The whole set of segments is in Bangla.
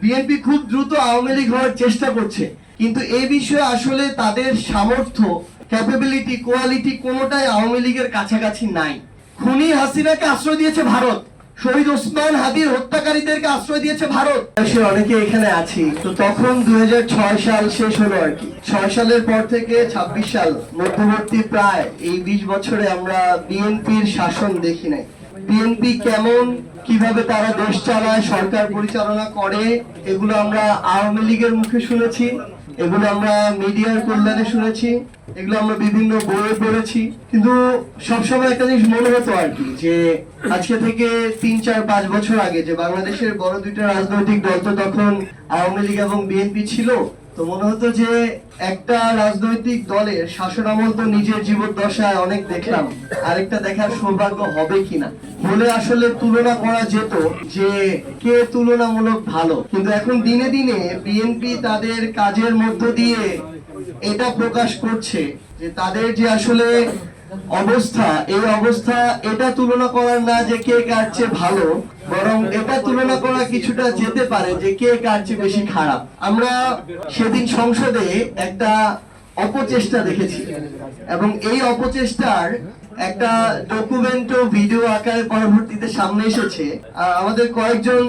বিএনপি খুব দ্রুত আওয়ামী লীগ হওয়ার চেষ্টা করছে, কিন্তু এই বিষয়ে আসলে তাদের সামর্থ্য, ক্যাপাবিলিটি, কোয়ালিটি কোনোটাই আওয়ামী লীগের কাছাকাছি নাই। খুনি হাসিনাকে আশ্রয় দিয়েছে ভারত, শহীদ ওসমান হাদির হত্যাকারীদেরকে আশ্রয় দিয়েছে ভারত। অনেকে এখানে আছি তো তখন 2006 সাল শেষ হলো আর কি। 6 সালের পর থেকে 26 সাল মধ্যবর্তী প্রায় এই 20 বছরে আমরা বিএনপির শাসন দেখি নাই। বিএনপি কেমন, কিভাবে তারা দেশ চালায়, সরকার পরিচালনা করে, এগুলো আমরা আওয়ামী লীগের মুখে শুনেছি, এগুলো আমরা মিডিয়ার কল্যাণে শুনেছি, এগুলো আমরা বিভিন্ন বইয়ে পড়েছি। কিন্তু সবসময় একটা জিনিস মনে হতো আর কি, যে আজকে থেকে 3, 4, 5 বছর আগে যে বাংলাদেশের বড় দুইটা রাজনৈতিক দল তো তখন আওয়ামী লীগ এবং বিএনপি ছিল, তো মনে হতো যে একটা রাজনৈতিক দলের শাসন আমল তো নিজের জীবদ্দশায় অনেক দেখলাম, আরেকটা দেখার সৌভাগ্য হবে কিনা, হলে আসলে তুলনা করা যেত যে কে তুলনামূলক ভালো। কিন্তু এখন দিনে দিনে বিএনপি তাদের কাজের মধ্য দিয়ে এটা প্রকাশ করছে যে তাদের যে আসলে অবস্থা, এই অবস্থা এটা তুলনা করার না যে কে কার চেয়ে ভালো, বরং এটা তুলনা করা কিছুটা যেতে পারে যে কে কার চেয়ে বেশি খারাপ। আমরা সেদিন সংসদে একটা অপচেষ্টা দেখেছি এবং এই অপচেষ্টার একটা ডকুমেন্ট ও ভিডিও আকারে পরবর্তীতে সামনে এসেছে। আমাদের কয়েকজন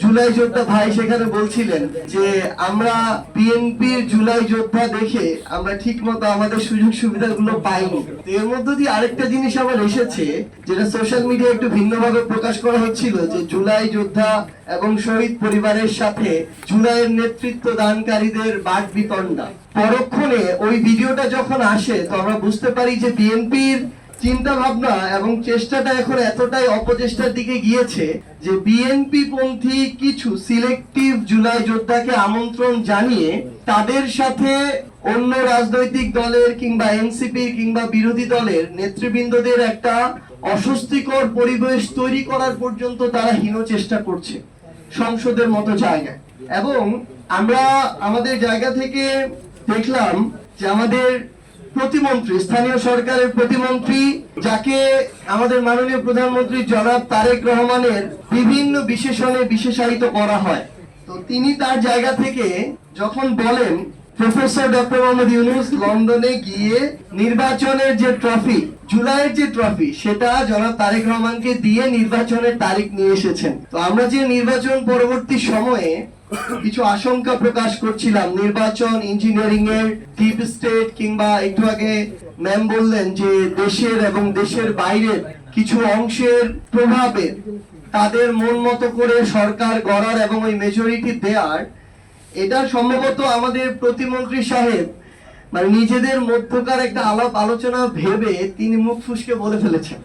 জুলাই যোদ্ধা ভাই সেখানে বলছিলেন যে আমরা বিএনপির জুলাই যোদ্ধা দেখে আমরা ঠিক মতো আমাদের সুযোগ সুবিধাগুলো পাইনি। এর মধ্য দিয়ে আরেকটা জিনিস আবার এসেছে, যেটা সোশ্যাল মিডিয়া একটু ভিন্নভাবে প্রকাশ করা হচ্ছিল, যে জুলাই যোদ্ধা এবং শহীদ পরিবারের সাথে জুলাইয়ের নেতৃত্ব দানকারীদের বাট বিতণ্ডা। পরক্ষণে ওই ভিডিওটা যখন আসে তো আমরা বুঝতে পারি যে বিএনপির চিন্তা ভাবনা এবং চেষ্টাটা এখন এতটাই অপচেষ্টার দিকে গিয়েছে যে বিএনপি পন্থী কিছু সিলেক্টিভ জুলাই যোদ্ধাকে আমন্ত্রণ জানিয়ে তাদের সাথে অন্য রাজনৈতিক দলের কিংবা এনসিপি কিংবা বিরোধী দলের নেতৃবৃন্দদের একটা অস্বস্তিকর পরিবেশ তৈরি করার পর্যন্ত তারা হীন চেষ্টা করছে সংসদের মতো জায়গায়। এবং আমরা আমাদের জায়গা থেকে দেখলাম যে আমাদের প্রতিমন্ত্রী, স্থানীয় সরকারের প্রতিমন্ত্রী, যাকে আমাদের মাননীয় প্রধানমন্ত্রী জনাব তারেক রহমানের বিভিন্ন বিশেষণে বিশেষায়িত করা হয়, তো তিনি তার জায়গা থেকে যখন বলেন প্রফেসর ডক্টর মোহাম্মদ ইউনূস লন্ডনে গিয়ে নির্বাচনের যে ট্রফি, জুলাইয়ের যে ট্রফি, সেটা জনাব তারেক রহমানকে দিয়ে নির্বাচনের তারিখ নিয়ে এসেছেন। তো আমরা যে নির্বাচন পরবর্তী সময়ে কিছু আশঙ্কা প্রকাশ করছিলাম, নির্বাচন ইঞ্জিনিয়ারিং এর ডিপ স্টেট, কিংবা একটু আগে ম্যাম বললেন যে দেশের এবং দেশের বাইরের কিছু অংশের প্রভাবে তাদের মন মতো করে সরকার গড়ার এবং ওই মেজরিটি দেওয়ার, এটা সম্ভবত আমাদের প্রতিমন্ত্রী সাহেব মানে নিজেদের মধ্যকার একটা আলাপ আলোচনা ভেবে তিনি মুখ ফুসকে বলে ফেলেছেন।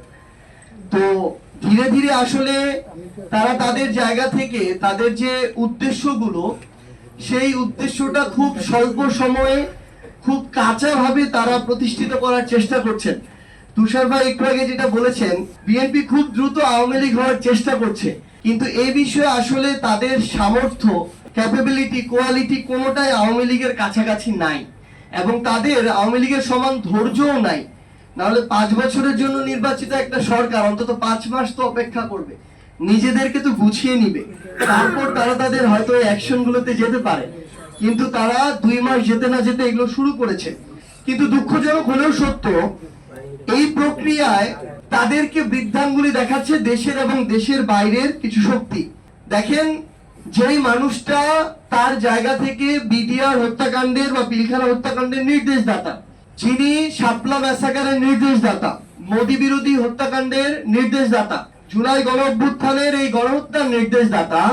তো ধীরে ধীরে আসলে তারা তাদের জায়গা থেকে তাদের যে উদ্দেশ্যগুলো, সেই উদ্দেশ্যটা খুব স্বল্প সময়ে খুব কাঁচা ভাবে তারা প্রতিষ্ঠিত করার চেষ্টা করছেন। তুষার ভাই একটু আগে যেটা বলেছেন, বিএনপি খুব দ্রুত আওয়ামী লীগ হওয়ার চেষ্টা করছে, কিন্তু এই বিষয়ে আসলে তাদের সামর্থ্য, ক্যাপাবিলিটি, কোয়ালিটি কোনোটাই আওয়ামী লীগের কাছাকাছি নাই এবং তাদের আওয়ামী লীগের সমান ধৈর্যও নাই। নাহলে 5 বছরের জন্য নির্বাচিত একটা সরকার অন্তত 5 মাস তো অপেক্ষা করবে, নিজেদেরকে তো গুছিয়ে নিবে, তারপর তারা তাদের হয়তো অ্যাকশন গুলোতে যেতে পারে। কিন্তু তারা 2 মাস যেতে না যেতে এগুলো শুরু করেছে। কিন্তু দুঃখজনক হলেও সত্য, এই প্রক্রিয়ায় তাদেরকে বৃদ্ধাঙ্গুলি দেখাচ্ছে দেশের এবং দেশের বাইরের কিছু শক্তি। দেখেন, যেই মানুষটা তার জায়গা থেকে বিডিআর হত্যাকাণ্ডের বা পিলখানা হত্যাকাণ্ডের নির্দেশদাতা, যিনি শাপলা ম্যাসাকারের নির্দেশদাতা, মোদী বিরোধী হত্যাকাণ্ডের নির্দেশদাতা, জুলাই গণ অভ্যুত্থানের এই গণহত্যার নির্দেশদাতা,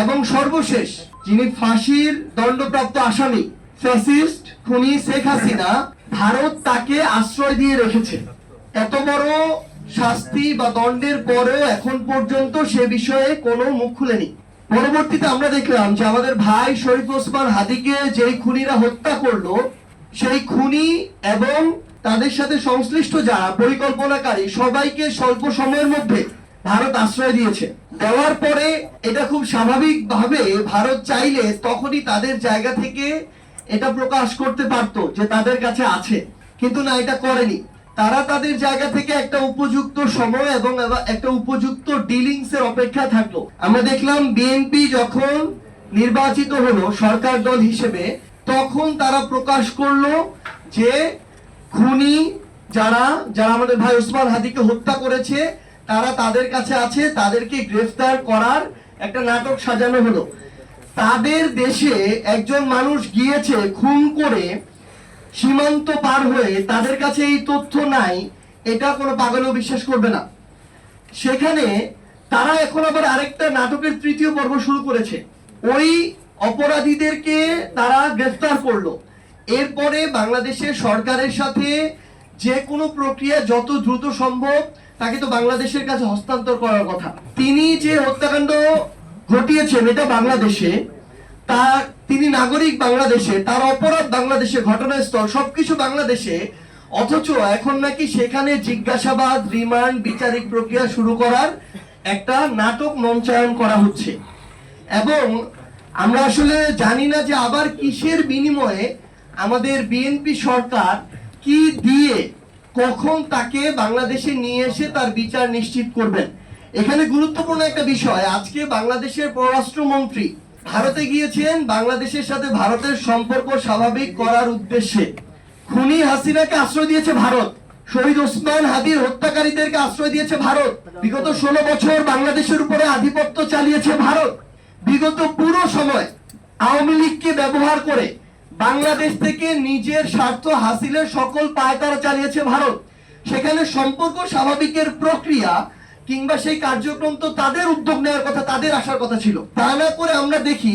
এবং সর্বশেষ যিনি ফাঁসির দণ্ডপ্রাপ্ত আসামি ফ্যাসিস্ট খুনি শেখ হাসিনা, ভারত তাকে আশ্রয় দিয়ে রেখেছে। এত বড় শাস্তি বা দণ্ডের পরেও এখন পর্যন্ত সে বিষয়ে কোনো মুখ খুলেনি। পরবর্তীতে আমরা দেখলাম যে আমাদের ভাই শরীফ ওসমান হাদিকে যেই খুনিরা হত্যা করলো, সেই খুনি এবং তাদের সাথে সংশ্লিষ্ট যারা পরিকল্পনাকারী সবাইকে স্বল্প সময়ের মধ্যে ভারত আশ্রয় দিয়েছে। দেওয়ার পরে এটা খুব স্বাভাবিকভাবে ভারত চাইলে তখনই তাদের জায়গা থেকে এটা প্রকাশ করতে পারতো যে তাদের কাছে আছে, কিন্তু না, এটা করেনি। তারা তাদের জায়গা থেকে একটা উপযুক্ত সময় এবং একটা উপযুক্ত ডিলিংস এর অপেক্ষা থাকলো। আমরা দেখলাম বিএনপি যখন নির্বাচিত হলো সরকার দল হিসেবে, তখন তারা প্রকাশ করলো যে খুনি যারা যারা আমাদের ভাই ওসমান হাদিকে হত্যা করেছে তারা তাদের কাছে আছে, তাদেরকে গ্রেফতার করার একটা নাটক সাজানো হলো। তাদের দেশে একজন মানুষ গিয়েছে খুন করে, সীমান্ত পার হয়ে, তাদের কাছে এই তথ্য নাই, এটা কোনো পাগলও বিশ্বাস করবে না। সেখানে তারা এখন আবার আরেকটা নাটকের তৃতীয় পর্ব শুরু করেছে। ওই অপরাধীদেরকে তারা গ্রেফতার করলো, এরপরে বাংলাদেশের সরকারের সাথে যে কোনো প্রক্রিয়া যত দ্রুত সম্ভব তাকে তো বাংলাদেশের কাছে হস্তান্তর করার কথা। তিনি যে হত্যাকাণ্ড ঘটিয়েছেন এটা বাংলাদেশে, তার তিনি নাগরিক বাংলাদেশে, তার অপরাধ বাংলাদেশে, ঘটনাস্থল সবকিছু বাংলাদেশে, অথচ এখন নাকি সেখানে জিজ্ঞাসাবাদ, রিমান্ড, বিচারিক প্রক্রিয়া শুরু করার একটা নাটক মঞ্চায়ন করা হচ্ছে। এবং আমরা আসলে জানি না যে আবার কিসের বিনিময়ে আমাদের বিএনপি সরকার কি দিয়ে কখন তাকে বাংলাদেশে নিয়ে এসে তার বিচার নিশ্চিত করবেন। এখানে গুরুত্বপূর্ণ একটা বিষয়, আজকে বাংলাদেশের পররাষ্ট্রমন্ত্রী ভারতে গিয়েছেন বাংলাদেশের সাথে ভারতের সম্পর্ক স্বাভাবিক করার উদ্দেশ্যে। খুনি হাসিনাকে আশ্রয় দিয়েছে ভারত, শহীদ ওসমান হাদির হত্যাকারীদেরকে আশ্রয় দিয়েছে ভারত, বিগত 16 বছর বাংলাদেশের উপরে আধিপত্য চালিয়েছে ভারত, বিগত পুরো সময় আওয়ামী লীগকে ব্যবহার করে বাংলাদেশ থেকে নিজের স্বার্থ হাসিলের সকল পায়তারা চালিয়েছে ভারত। সেখানে সম্পর্ক স্বাভাবিকের প্রক্রিয়া কিংবা সেই কার্যক্রম তো তাদের উদ্যোগ নেওয়ার কথা, তাদের আসার কথা ছিল। তা না করে আমরা দেখি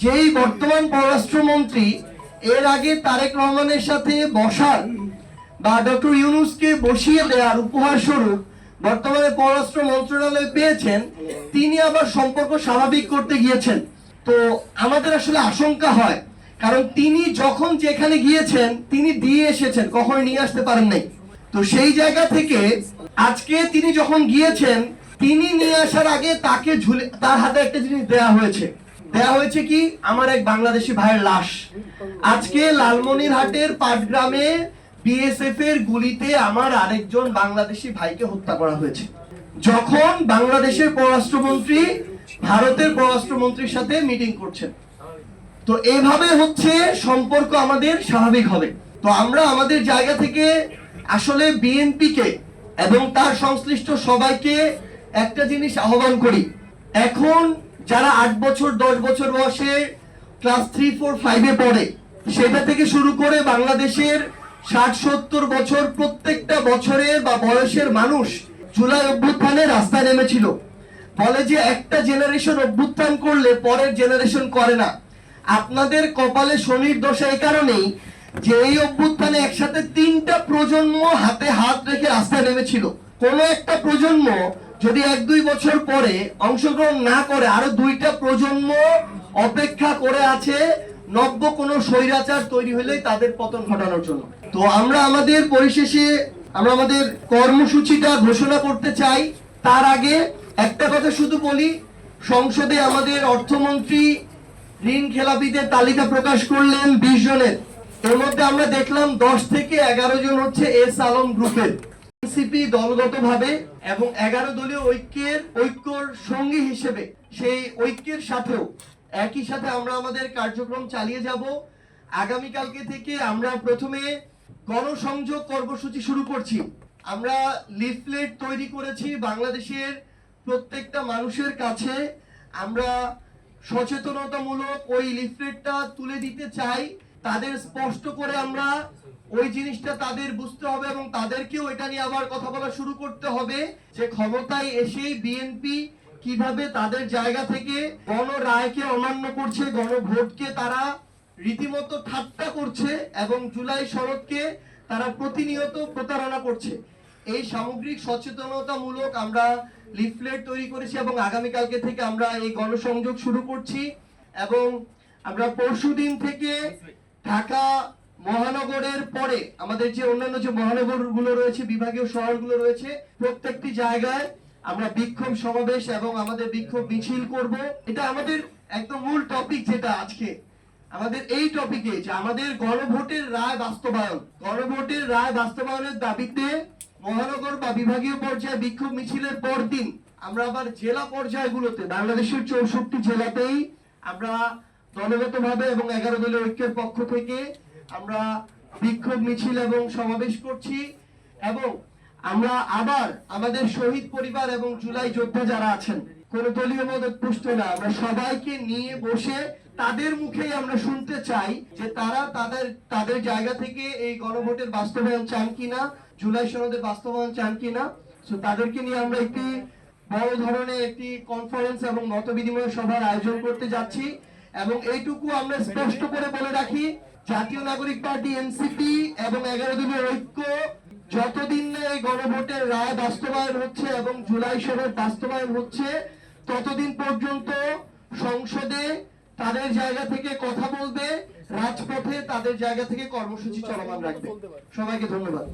যেই বর্তমান পররাষ্ট্রমন্ত্রী এর আগে তারেক রহমানের সাথে বসার বা ডক্টর ইউনূসকে বসিয়ে দেওয়ার উপহার স্বরূপ বর্তমানে পররাষ্ট্র মন্ত্রণালয় পেয়েছেন, তিনি আবার সম্পর্ক স্বাভাবিক করতে গিয়েছেন। তো আমাদের আসলে আশঙ্কা হয়, কারণ তিনি যখন যেখানে গিয়েছেন তিনি দিয়ে এসেছেন, কখনো নিয়ে আসতে পারেন নাই। তো সেই জায়গা থেকে আজকে তিনি যখন গিয়েছেন, তিনি নিয়ে আসার আগে তাকে তার হাতে একটা জিনিস দেয়া হয়েছে কি, আমার এক বাংলাদেশি ভাইয়ের লাশ। আজকে লালমনিরহাটের পাটগ্রামে বিএসএফ এর গুলিতে আমার আরেকজন বাংলাদেশি ভাইকে হত্যা করা হয়েছে, যখন বাংলাদেশের পররাষ্ট্রমন্ত্রী ভারতের পররাষ্ট্রমন্ত্রীর সাথে মিটিং করছেন। তো এভাবে হচ্ছে সম্পর্ক আমাদের স্বাভাবিক হবে। তো আমরা আমাদের জায়গা থেকে আসলে বিএনপিকে এবং তার সংশ্লিষ্ট সবাইকে একটা জিনিস আহ্বান করি, এখন যারা 8 বছর 10 বছর বয়সে ক্লাস 3, 4, 5-এ পড়ে, সেটা থেকে শুরু করে বাংলাদেশের 60-70 বছর প্রত্যেকটা বছরের বা বয়সের মানুষ জুলাই অভ্যুত্থানে রাস্তায় নেমেছিল। বলে যে একটা জেনারেশন অভ্যুত্থান করলে পরের জেনারেশন করে না। আপনাদের কপালে শনির দশা এই কারণেই যে এই অভ্যুত্থানে একসাথে 3টা প্রজন্ম হাতে হাত রেখে রাস্তায় নেমেছিল। কোন একটা প্রজন্ম যদি 1-2 বছর পরে অংশগ্রহণ না করে, আরো 2টা প্রজন্ম অপেক্ষা করে আছে নব্য কোনো স্বৈরাচার তৈরি হলেই তাদের পতন ঘটানোর জন্য। তো আমরা আমাদের পরিশেষে আমরা আমাদের কর্মসূচিটা ঘোষণা করতে চাই। তার আগে একটা কথা শুধু বলি, সংসদে আমাদের অর্থমন্ত্রী ঋণ খেলাপিদের তালিকা প্রকাশ করলেন 20 জনের। এর মধ্যে আমরা দেখলাম 10 থেকে 11 জন হচ্ছে এস আলম গ্রুপের। এনসিপি দলগতভাবে এবং 11 দলীয় ঐক্যর সঙ্গী হিসেবে সেই ঐক্যের সাথেও একই সাথে আমরা আমাদের কার্যক্রম চালিয়ে যাব। আগামীকালকে থেকে আমরা প্রথমে গণসংযোগ কর্মসূচি শুরু করছি। আমরা লিফলেট তৈরি করেছি বাংলাদেশের প্রত্যেকটা মানুষের কাছে। আমরা সচেতনতামূলক ওই লিফলেটটা তুলে দিতে চাই, তাদের স্পষ্ট করে আমরা ওই জিনিসটা তাদের বুঝতে হবে এবং তাদেরকেও এটা নিয়ে আবার কথা বলা শুরু করতে হবে যে ক্ষমতায় এসেই বিএনপি কিভাবে তাদের জায়গা থেকে গণরায়কে অমান্য করছে, গণভোটকে তারা রীতিমতো ঠাট্টা করছে এবং জুলাই সনদকে তারা প্রতিনিয়ত প্রতারণা করছে। এই সামগ্রিক সচেতনতামূলক আমরা লিফলেট তৈরি করেছি এবং আগামীকালকে থেকে আমরা এই গণসংযোগ শুরু করছি। এবং আমরা পরশুদিন থেকে ঢাকা মহানগরের পরে আমাদের যে অন্যান্য যে মহানগরগুলো রয়েছে, বিভাগীয় শহরগুলো রয়েছে, প্রত্যেকটি জায়গায় আমরা বিক্ষোভ সমাবেশ এবং আমাদের বিক্ষোভ মিছিল করব। এটা আমাদের একদম মূল টপিক, যেটা আজকে আমাদের এই টপিকে যে আমাদের গণভোটের রায় বাস্তবায়নের দাবিতে মহানগর বা বিভাগীয় পর্যায়ে বিক্ষোভ মিছিলের পর দিন আমরা আবার জেলা পর্যায়গুলোতে বাংলাদেশের 64 জেলাতেই আমরা দলগতভাবে এবং 11 দলীয় ঐক্যের পক্ষ থেকে আমরা বিক্ষোভ মিছিল এবং সমাবেশ করছি এবং আমরা আবার আমাদের শহীদ পরিবার এবং জুলাই যোদ্ধা যারা আছেন, কোন দলীয় মদতপুষ্ট না, আমরা সবাইকে নিয়ে বসে তাদের মুখেই আমরা শুনতে চাই যে তারা তাদের জায়গা থেকে এই গণভোটের বাস্তবায়ন চান কিনা, জুলাই সনদের বাস্তবায়ন চান কিনা। সো তাদেরকে নিয়ে আমরা একটি বড় ধরনের একটি কনফারেন্স এবং মত বিনিময় সভার আয়োজন করতে যাচ্ছি এবং এইটুকু আমরা স্পষ্ট করে বলে রাখি, জাতীয় নাগরিক পার্টি এনসিপি এবং 11 দলীয় ঐক্য যতদিন না এই গণভোটের রায় বাস্তবায়ন হচ্ছে এবং জুলাই সনদ বাস্তবায়ন হচ্ছে ততদিন পর্যন্ত সংসদে তাদের জায়গা থেকে কথা বলবে, রাজপথে তাদের জায়গা থেকে কর্মসূচি চলমান রাখবে। সবাইকে ধন্যবাদ।